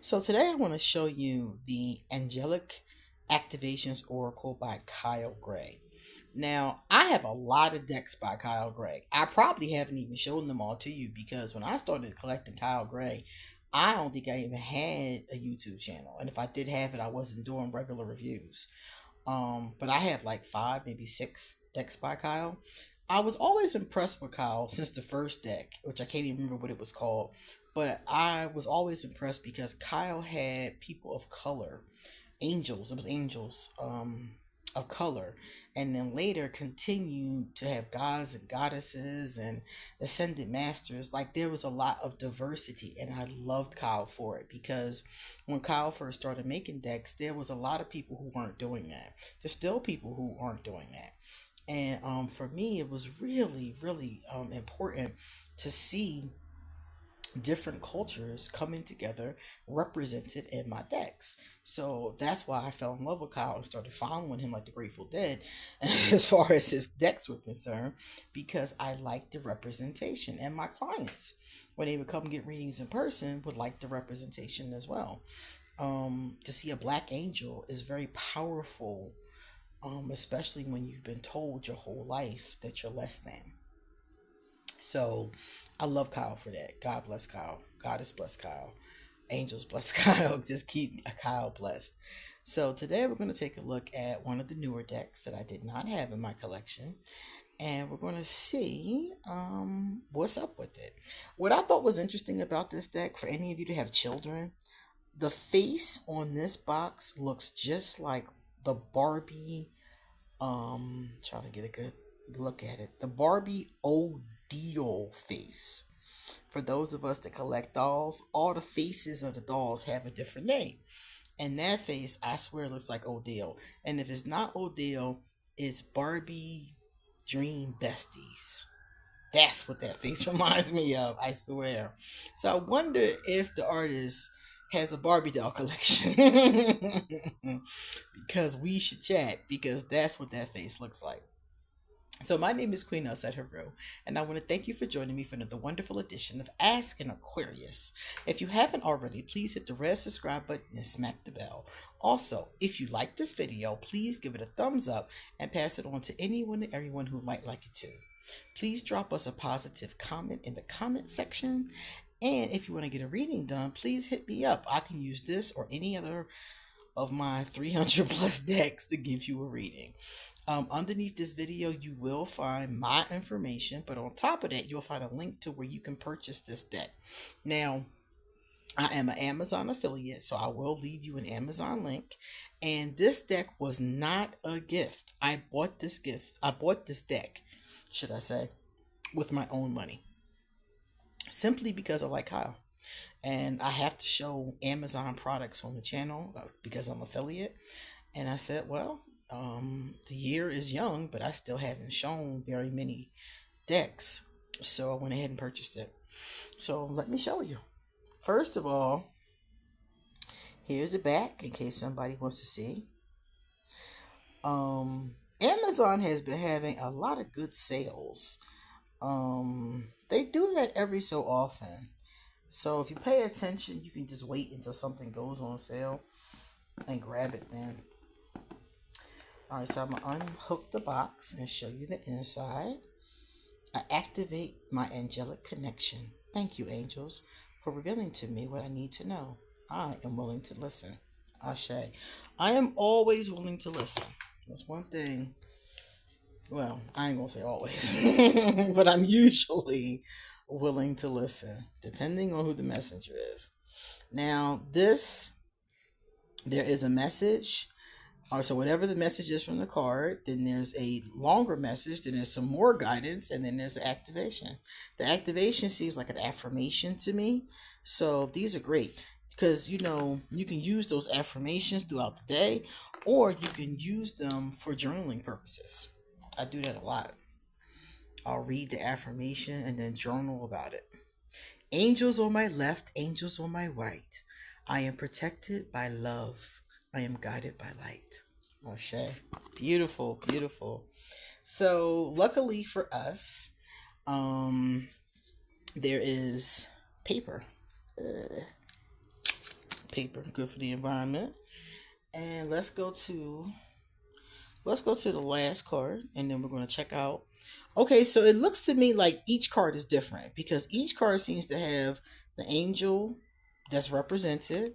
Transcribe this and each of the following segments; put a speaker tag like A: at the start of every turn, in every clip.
A: So today I want to show you the Angelic Activations Oracle by Kyle Gray. Now, I have a lot of decks by Kyle Gray. I probably haven't even shown them all to you because when I started collecting Kyle Gray, I don't think I even had a YouTube channel. And if I did have it, I wasn't doing regular reviews. But I have like five, maybe six decks by Kyle. I was always impressed with Kyle since the first deck, which I can't even remember what it was called. But I was always impressed because Kyle had people of color, angels. It was angels of color, and then later continued to have gods and goddesses and ascended masters. Like there was a lot of diversity, and I loved Kyle for it because when Kyle first started making decks, there was a lot of people who weren't doing that. There's still people who aren't doing that. And for me, it was really, really important to see different cultures coming together represented in my decks. So that's why I fell in love with Kyle and started following him like the Grateful Dead as far as his decks were concerned, because I liked the representation, and my clients, when they would come get readings in person, would like the representation as well. To see a black angel is very powerful, especially when you've been told your whole life that you're less than. So I love Kyle for that. God bless Kyle. God is bless Kyle. Angels bless Kyle. Just keep Kyle blessed. So today we're going to take a look at one of the newer decks that I did not have in my collection. And we're going to see what's up with it. What I thought was interesting about this deck, for any of you to have children, the face on this box looks just like the Barbie. Trying to get a good look at it. The Barbie Deal face. For those of us that collect dolls, all the faces of the dolls have a different name. And that face, I swear, looks like Odile. And if it's not Odile, it's Barbie Dream Besties. That's what that face reminds me of, I swear. So I wonder if the artist has a Barbie doll collection. Because we should chat, because that's what that face looks like. So my name is QueenAusetHeru, and I want to thank you for joining me for another wonderful edition of Ask an Aquarius. If you haven't already, please hit the red subscribe button and smack the bell. Also, if you like this video, please give it a thumbs up and pass it on to anyone and everyone who might like it too. Please drop us a positive comment in the comment section. And if you want to get a reading done, please hit me up. I can use this or any other of my 300 plus decks to give you a reading. Underneath this video, you will find my information, but on top of that, you'll find a link to where you can purchase this deck. Now, I am an Amazon affiliate, so I will leave you an Amazon link. And this deck was not a gift. I bought this deck, should I say, with my own money. Simply because I like Kyle. And I have to show Amazon products on the channel because I'm affiliate. And I said, well, the year is young, but I still haven't shown very many decks. So I went ahead and purchased it. So let me show you. First of all, here's the back in case somebody wants to see. Amazon has been having a lot of good sales. They do that every so often. So if you pay attention, you can just wait until something goes on sale and grab it then. Alright, so I'm going to unhook the box and show you the inside. I activate my angelic connection. Thank you, angels, for revealing to me what I need to know. I am willing to listen. Ashe. I am always willing to listen. That's one thing. Well, I ain't going to say always, but I'm usually willing to listen, depending on who the messenger is. Now, there is a message. Or so whatever the message is from the card, then there's a longer message, then there's some more guidance, and then there's the activation. The activation seems like an affirmation to me. So these are great because, you can use those affirmations throughout the day, or you can use them for journaling purposes. I do that a lot. I'll read the affirmation and then journal about it. Angels on my left, angels on my right. I am protected by love. I am guided by light. Ashe. Beautiful, beautiful. So, luckily for us, there is paper. paper, good for the environment. And let's go to the last card, and then we're going to check out. Okay, so it looks to me like each card is different because each card seems to have the angel that's represented,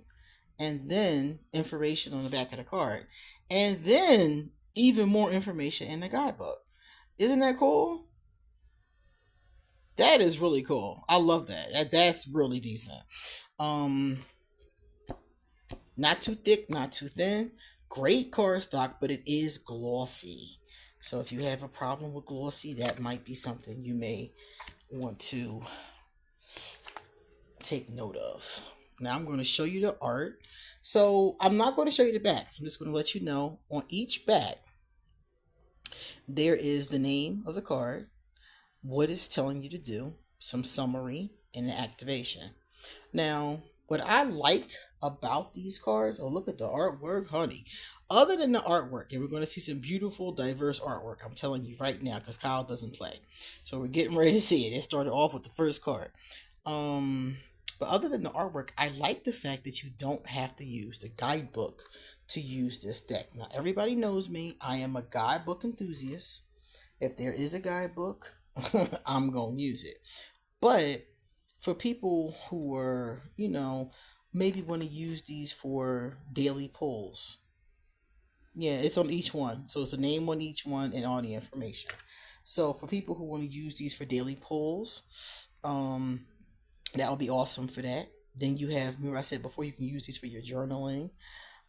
A: and then information on the back of the card, and then even more information in the guidebook. Isn't that cool? That is really cool. I love that. That's really decent. Um, Not too thick, not too thin. Great cardstock, but it is glossy. So if you have a problem with glossy, that might be something you may want to take note of. Now I'm going to show you the art. So I'm not going to show you the backs. I'm just going to let you know on each back there is the name of the card, what it's telling you to do, some summary, and the activation. Now, what I like about these cards, oh, look at the artwork, honey. Other than the artwork, and we're going to see some beautiful, diverse artwork, I'm telling you right now, because Kyle doesn't play. So we're getting ready to see it. It started off with the first card. But other than the artwork, I like the fact that you don't have to use the guidebook to use this deck. Now, everybody knows me. I am a guidebook enthusiast. If there is a guidebook, I'm going to use it. But for people who are, maybe want to use these for daily pulls. Yeah, it's on each one. So it's a name on each one and all the information. So for people who want to use these for daily pulls, that would be awesome for that. Then you have, remember I said before, you can use these for your journaling.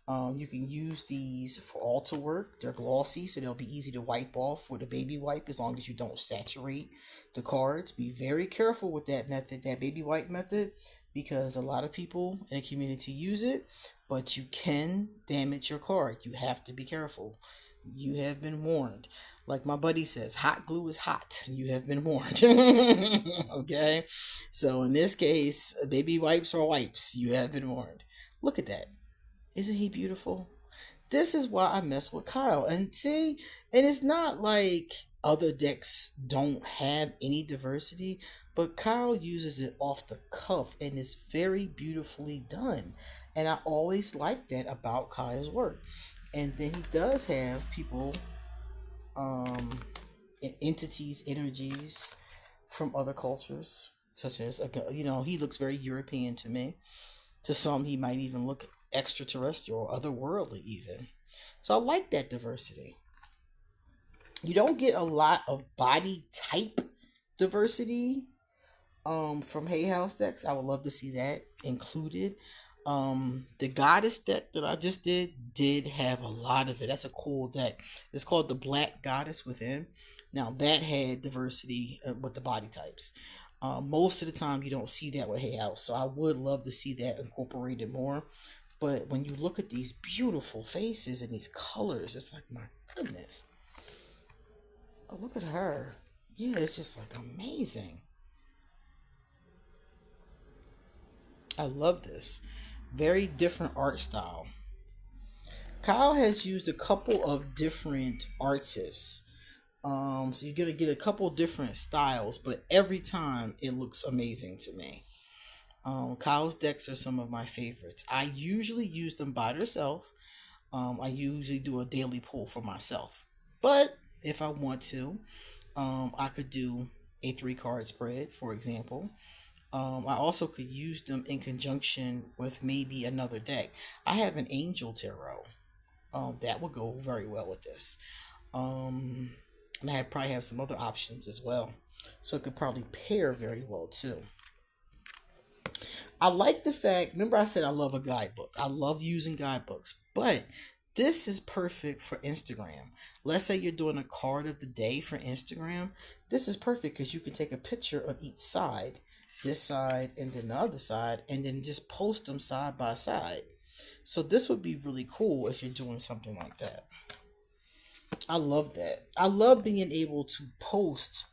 A: You can use these for altar work. They're glossy, so they'll be easy to wipe off with a baby wipe as long as you don't saturate the cards. Be very careful with that method, that baby wipe method, because a lot of people in the community use it, but you can damage your card. You have to be careful. You have been warned. Like my buddy says, hot glue is hot. You have been warned. Okay? So in this case, baby wipes are wipes. You have been warned. Look at that. Isn't he beautiful? This is why I mess with Kyle. And see, and it's not like other decks don't have any diversity, but Kyle uses it off the cuff and it's very beautifully done. And I always like that about Kyle's work. And then he does have people, entities, energies from other cultures, such as, he looks very European to me. To some, he might even look extraterrestrial or otherworldly even. So I like that diversity. You don't get a lot of body type diversity from Hay House decks. I would love to see that included. The goddess deck that I just did have a lot of it. That's a cool deck. It's called the Black Goddess Within. Now that had diversity with the body types. Most of the time you don't see that with Hay House, so I would love to see that incorporated more. But when you look at these beautiful faces and these colors, it's like, my goodness. Oh, look at her. Yeah, it's just like amazing. I love this. Very different art style. Kyle has used a couple of different artists. So you're going to get a couple different styles, but every time it looks amazing to me. Kyle's decks are some of my favorites. I usually use them by themselves. I usually do a daily pull for myself. But if I want to, I could do a 3-card spread, for example. I also could use them in conjunction with maybe another deck. I have an Angel Tarot. That would go very well with this. And I probably have some other options as well. So it could probably pair very well too. I like the fact, remember I said I love a guidebook. I love using guidebooks, but this is perfect for Instagram. Let's say you're doing a card of the day for Instagram. This is perfect because you can take a picture of each side, this side and then the other side, and then just post them side by side. So this would be really cool if you're doing something like that. I love that. I love being able to post.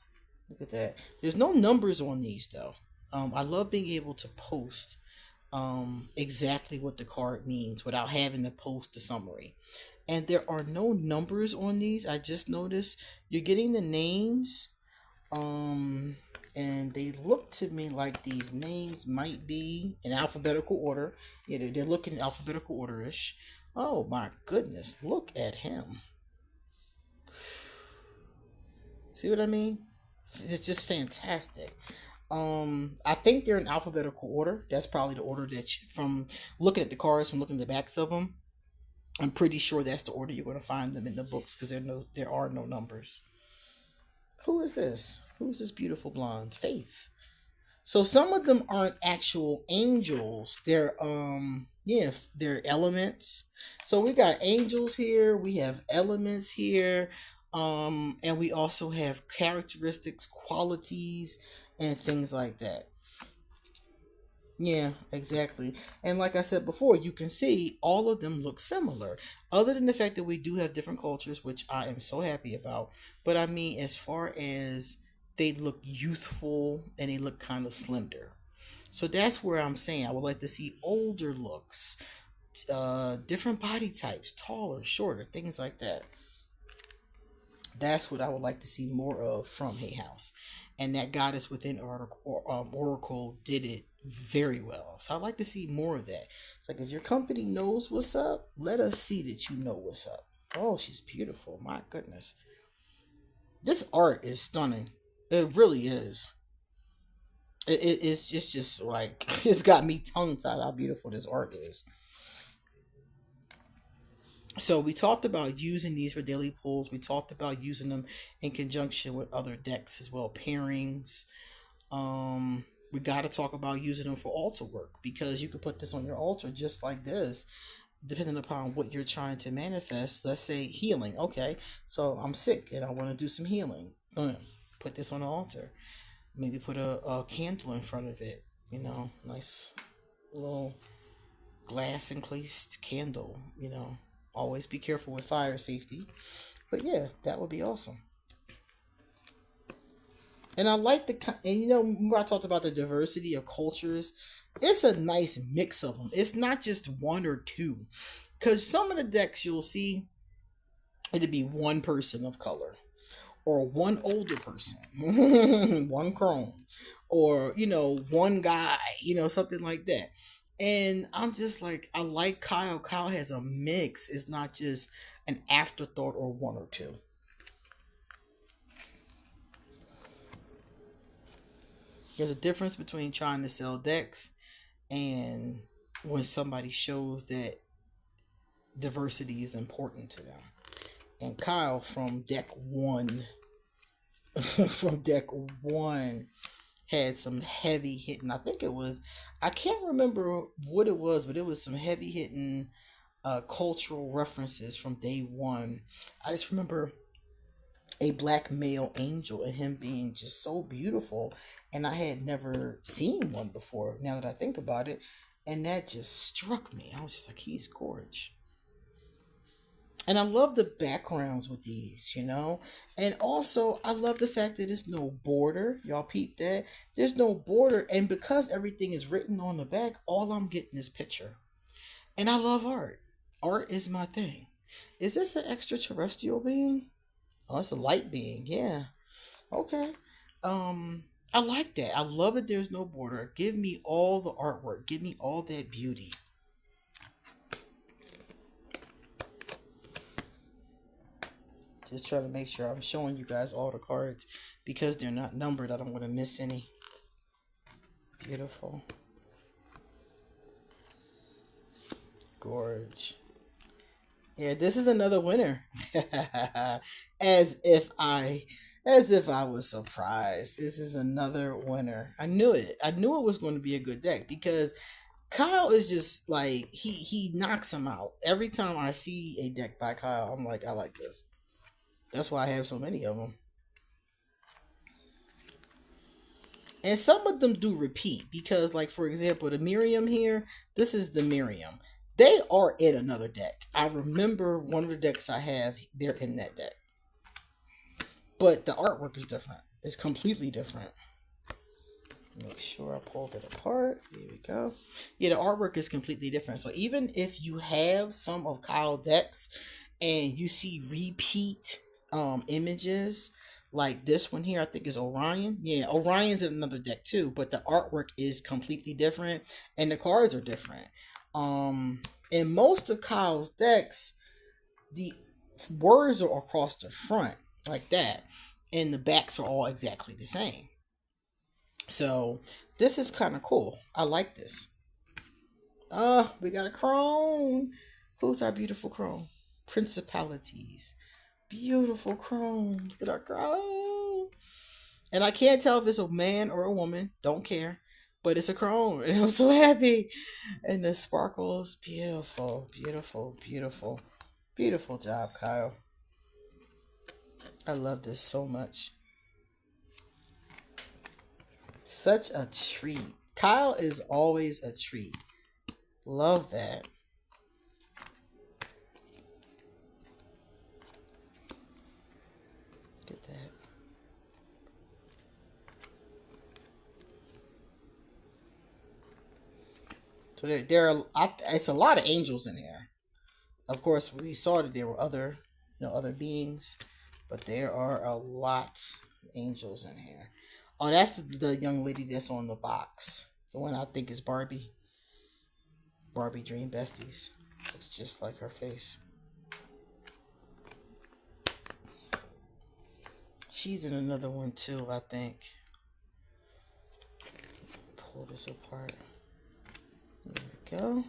A: Look at that. There's no numbers on these though. I love being able to post exactly what the card means without having to post the summary. And there are no numbers on these. I just noticed you're getting the names. and they look to me like these names might be in alphabetical order. Yeah, they're looking alphabetical order-ish. Oh my goodness, look at him. See what I mean? It's just fantastic. I think they're in alphabetical order. That's probably the order that from looking at the cards, from looking at the backs of them. I'm pretty sure that's the order you're going to find them in the books because there are no numbers. Who is this? Who's this beautiful blonde? Faith. So some of them aren't actual angels. They're elements. So we got angels here, we have elements here, and we also have characteristics, qualities, and things like that. Yeah, exactly. And like I said before, you can see all of them look similar. Other than the fact that we do have different cultures, which I am so happy about. But I mean, as far as they look youthful and they look kind of slender. So that's where I'm saying I would like to see older looks, different body types, taller, shorter, things like that. That's what I would like to see more of from Hay House. And that Goddess Within Oracle did it very well. So I'd like to see more of that. It's like if your company knows what's up, let us see that you know what's up. Oh, she's beautiful. My goodness. This art is stunning. It really is. It's just like, it's got me tongue tied how beautiful this art is. So we talked about using these for daily pulls. We talked about using them in conjunction with other decks as well, pairings. We got to talk about using them for altar work because you could put this on your altar just like this, depending upon what you're trying to manifest. Let's say healing. Okay, so I'm sick and I want to do some healing. Put this on the altar. Maybe put a candle in front of it. Nice little glass encased candle. Always be careful with fire safety. But yeah, that would be awesome. And I like when I talked about the diversity of cultures, it's a nice mix of them. It's not just one or two. Because some of the decks you'll see, it'd be one person of color, or one older person, one crone, or, one guy, something like that. And I'm just like, I like Kyle. Kyle has a mix. It's not just an afterthought or one or two. There's a difference between trying to sell decks and when somebody shows that diversity is important to them. And Kyle from deck one, from deck one, had some heavy hitting. I can't remember what it was, but it was some heavy hitting cultural references from day one. I just remember a black male angel and him being just so beautiful, and I had never seen one before, now that I think about it, and that just struck me. I was just like, he's gorgeous. And I love the backgrounds with these, and also I love the fact that there's no border. Y'all peep that? There's no border, and because everything is written on the back, all I'm getting is picture. And I love art. Art is my thing. Is this an extraterrestrial being? Oh, it's a light being. Yeah. Okay. I like that. I love that there's no border. Give me all the artwork. Give me all that beauty. Just trying to make sure I'm showing you guys all the cards because they're not numbered. I don't want to miss any. Beautiful. Gorge. Yeah, this is another winner. as if I was surprised. This is another winner. I knew it. I knew it was going to be a good deck because Kyle is just like he knocks him out. Every time I see a deck by Kyle, I'm like, I like this. That's why I have so many of them. And some of them do repeat because, like, for example, the Miriam here, this is the Miriam. They are in another deck. I remember one of the decks I have, they're in that deck. But the artwork is different. It's completely different. Make sure I pulled it apart. There we go. Yeah, the artwork is completely different. So even if you have some of Kyle decks and you see repeat images, Like this one here, I think is Orion. Yeah, Orion's in another deck too, but the artwork is completely different and the cards are different. In most of Kyle's decks, the words are across the front like that, and the backs are all exactly the same. So this is kind of cool. I like this. We got a crone. Who's our beautiful crone? Principalities. Beautiful crone. Look at our crone. And I can't tell if it's a man or a woman. Don't care. But it's a crone. And I'm so happy. And the sparkles. Beautiful. Beautiful. Beautiful. Beautiful job, Kyle. I love this so much. Such a treat. Kyle is always a treat. Love that. Get that. So there are, it's a lot of angels in here. Of course, we saw that there were other, other beings, but there are a lot of angels in here. Oh, that's the young lady that's on the box. The one I think is Barbie. Barbie Dream Besties. Looks just like her face. She's in another one too, I think. Pull this apart. There we go.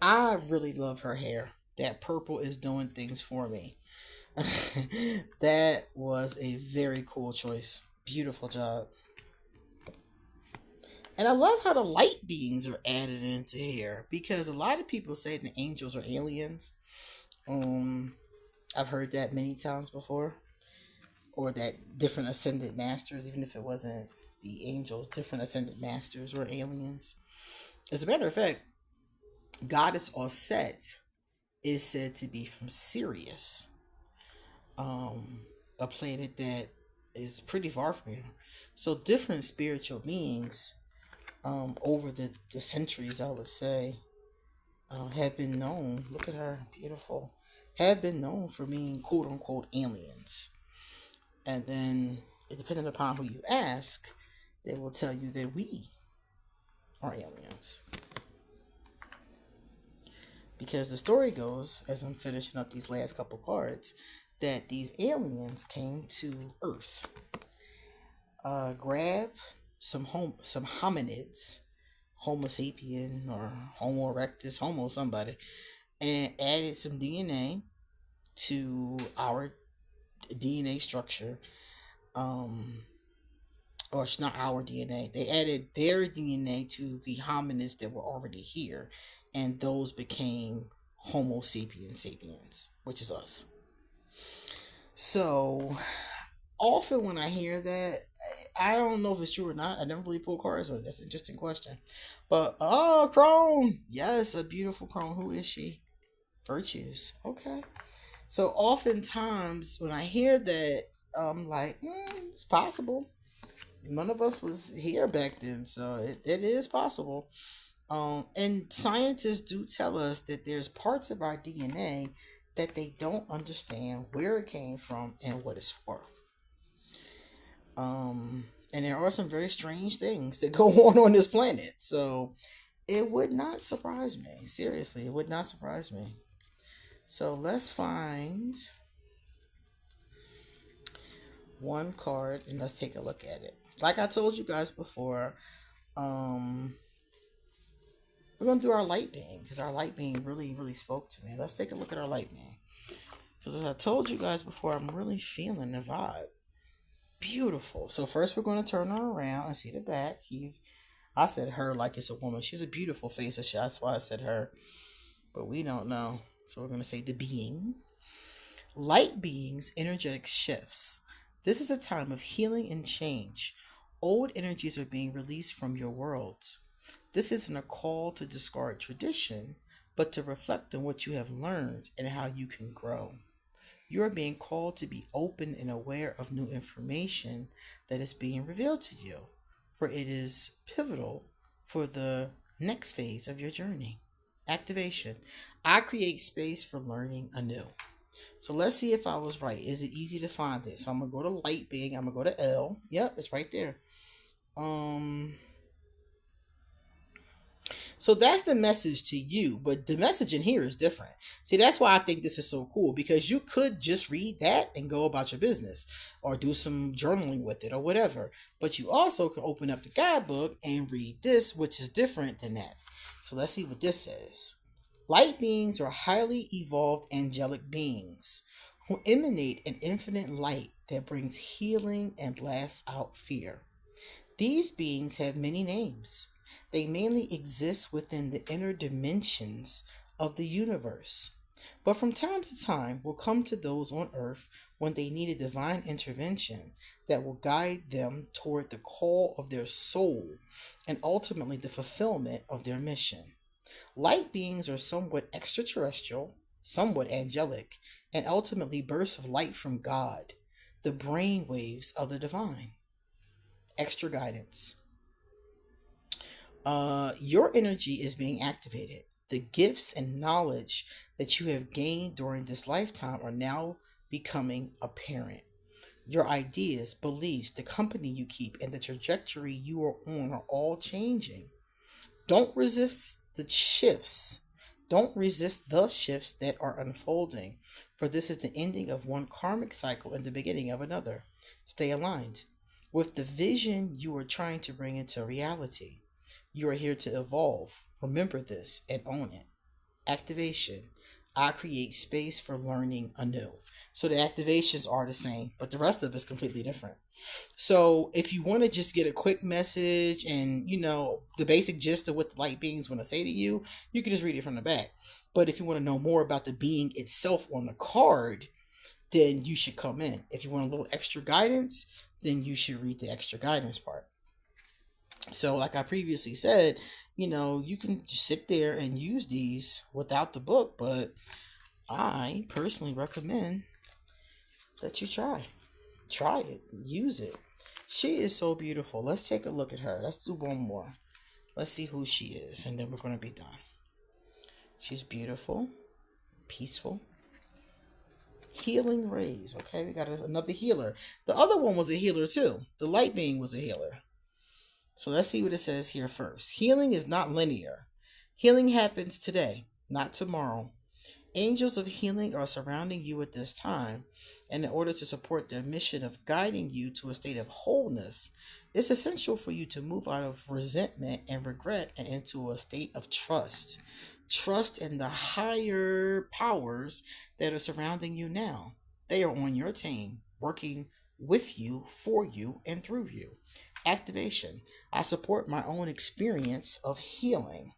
A: I really love her hair. That purple is doing things for me. That was a very cool choice. Beautiful job. And I love how the light beings are added into here, because a lot of people say the angels are aliens. I've heard that many times before. Or that different ascended masters, even if it wasn't the angels, different ascended masters were aliens. As a matter of fact, Goddess Auset is said to be from Sirius, a planet that is pretty far from here. So different spiritual beings, over the centuries, I would say, have been known. Look at her, beautiful. Have been known for being quote unquote aliens. And then, depending upon who you ask, they will tell you that we are aliens. Because the story goes, as I'm finishing up these last couple cards, that these aliens came to Earth, grabbed some hominids, Homo sapien or Homo erectus, Homo somebody, and added some DNA to our DNA structure. Or it's not our DNA. They added their DNA to the hominids that were already here, and those became Homo sapiens, which is us. So often when I hear that, I don't know if it's true or not. I never really pull cards on it. That's an interesting question. But crone, yes, a beautiful crone. Who is she? Virtues. Okay. So oftentimes when I hear that, I'm like, it's possible. None of us was here back then, so it is possible. And scientists do tell us that there's parts of our DNA that they don't understand where it came from and what it's for. And there are some very strange things that go on this planet. So it would not surprise me. Seriously, it would not surprise me. So let's find one card and let's take a look at it. Like I told you guys before, we're gonna do our light being, because our light being really, really spoke to me. Let's take a look at our light being, because as I told you guys before, I'm really feeling the vibe. Beautiful. So first we're going to turn her around and see the back. I said her like it's a woman. She's a beautiful face. That's why I said her, but we don't know. So we're going to say the being. Light beings, energetic shifts. This is a time of healing and change. Old energies are being released from your world. This isn't a call to discard tradition, but to reflect on what you have learned and how you can grow. You are being called to be open and aware of new information that is being revealed to you, for it is pivotal for the next phase of your journey. Activation. I create space for learning anew. So let's see if I was right. Is it easy to find it? So I'm gonna go to light being. I'm gonna go to L. Yep, it's right there. Um, so that's the message to you, but the message in here is different. See, that's why I think this is so cool because you could just read that and go about your business or do some journaling with it or whatever. But you also can open up the guidebook and read this, which is different than that. So let's see what this says. Light beings are highly evolved angelic beings who emanate an infinite light that brings healing and blasts out fear. These beings have many names. They mainly exist within the inner dimensions of the universe, but from time to time will come to those on earth when they need a divine intervention that will guide them toward the call of their soul and ultimately the fulfillment of their mission. Light beings are somewhat extraterrestrial, somewhat angelic, and ultimately bursts of light from God, the brain waves of the divine. Extra guidance. Your energy is being activated. The gifts and knowledge that you have gained during this lifetime are now becoming apparent. Your ideas, beliefs, the company you keep, and the trajectory you are on are all changing. Don't resist the shifts. Don't resist the shifts that are unfolding, for this is the ending of one karmic cycle and the beginning of another. Stay aligned with the vision you are trying to bring into reality. You are here to evolve. Remember this and own it. Activation. I create space for learning anew. So the activations are the same, but the rest of it's completely different. So if you want to just get a quick message and the basic gist of what the light beings want to say to you, you can just read it from the back. But if you want to know more about the being itself on the card, then you should come in. If you want a little extra guidance, then you should read the extra guidance part. So, like I previously said, you can just sit there and use these without the book, but I personally recommend that you try. Try it. Use it. She is so beautiful. Let's take a look at her. Let's do one more. Let's see who she is, and then we're going to be done. She's beautiful, peaceful, healing rays. Okay, we got another healer. The other one was a healer too. The light being was a healer. So let's see what it says here first. Healing is not linear. Healing happens today, not tomorrow. Angels of healing are surrounding you at this time, and in order to support their mission of guiding you to a state of wholeness, it's essential for you to move out of resentment and regret and into a state of trust. Trust in the higher powers that are surrounding you now. They are on your team, working with you, for you, and through you. Activation. I support my own experience of healing.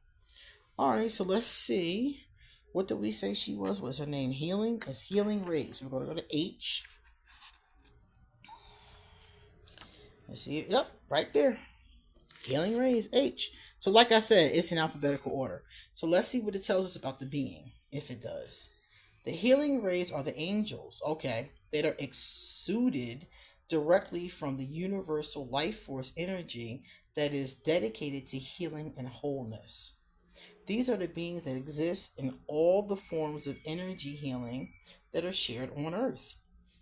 A: All right, so let's see. What did we say she was? What's her name? Healing? It's Healing Rays. We're going to go to H. Let's see. Yep, right there. Healing Rays, H. So like I said, it's in alphabetical order. So let's see what it tells us about the being, if it does. The healing rays are the angels, okay, that are exuded directly from the universal life force energy that is dedicated to healing and wholeness. These are the beings that exist in all the forms of energy healing that are shared on Earth.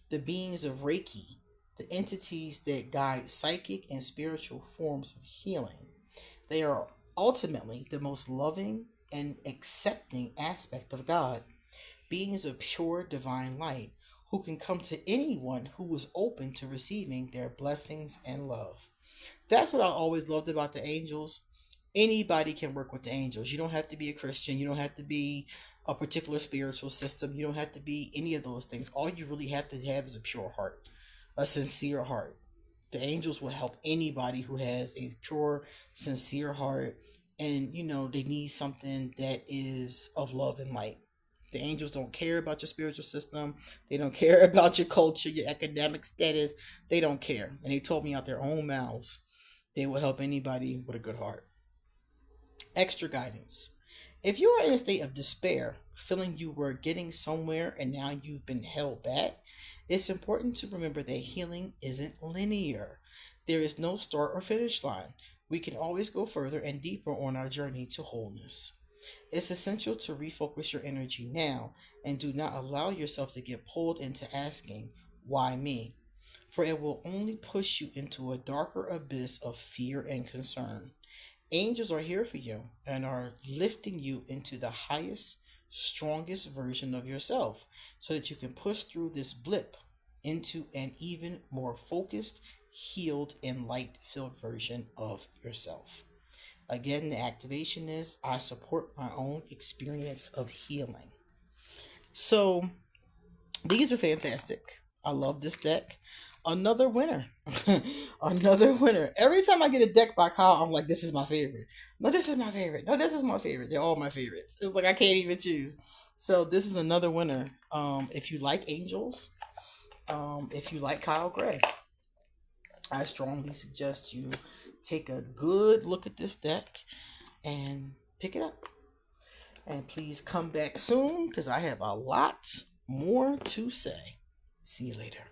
A: The beings of Reiki, the entities that guide psychic and spiritual forms of healing. They are ultimately the most loving and accepting aspect of God. Beings of pure divine light who can come to anyone who is open to receiving their blessings and love. That's what I always loved about the angels. Anybody can work with the angels. You don't have to be a Christian. You don't have to be a particular spiritual system. You don't have to be any of those things. All you really have to have is a pure heart, a sincere heart. The angels will help anybody who has a pure, sincere heart, and they need something that is of love and light. The angels don't care about your spiritual system. They don't care about your culture, your academic status. They don't care. And they told me out their own mouths they will help anybody with a good heart. Extra guidance. If you are in a state of despair, feeling you were getting somewhere and now you've been held back, it's important to remember that healing isn't linear. There is no start or finish line. We can always go further and deeper on our journey to wholeness. It's essential to refocus your energy now and do not allow yourself to get pulled into asking, why me? For it will only push you into a darker abyss of fear and concern. Angels are here for you and are lifting you into the highest, strongest version of yourself so that you can push through this blip into an even more focused, healed, and light filled version of yourself. Again, the activation is I support my own experience of healing. So these are fantastic. I love this deck. Another winner. Another winner. Every time I get a deck by Kyle, I'm like, this is my favorite. No, this is my favorite. No, this is my favorite. They're all my favorites. It's like I can't even choose. So this is another winner. If you like angels, if you like Kyle Gray, I strongly suggest you take a good look at this deck and pick it up. And please come back soon because I have a lot more to say. See you later.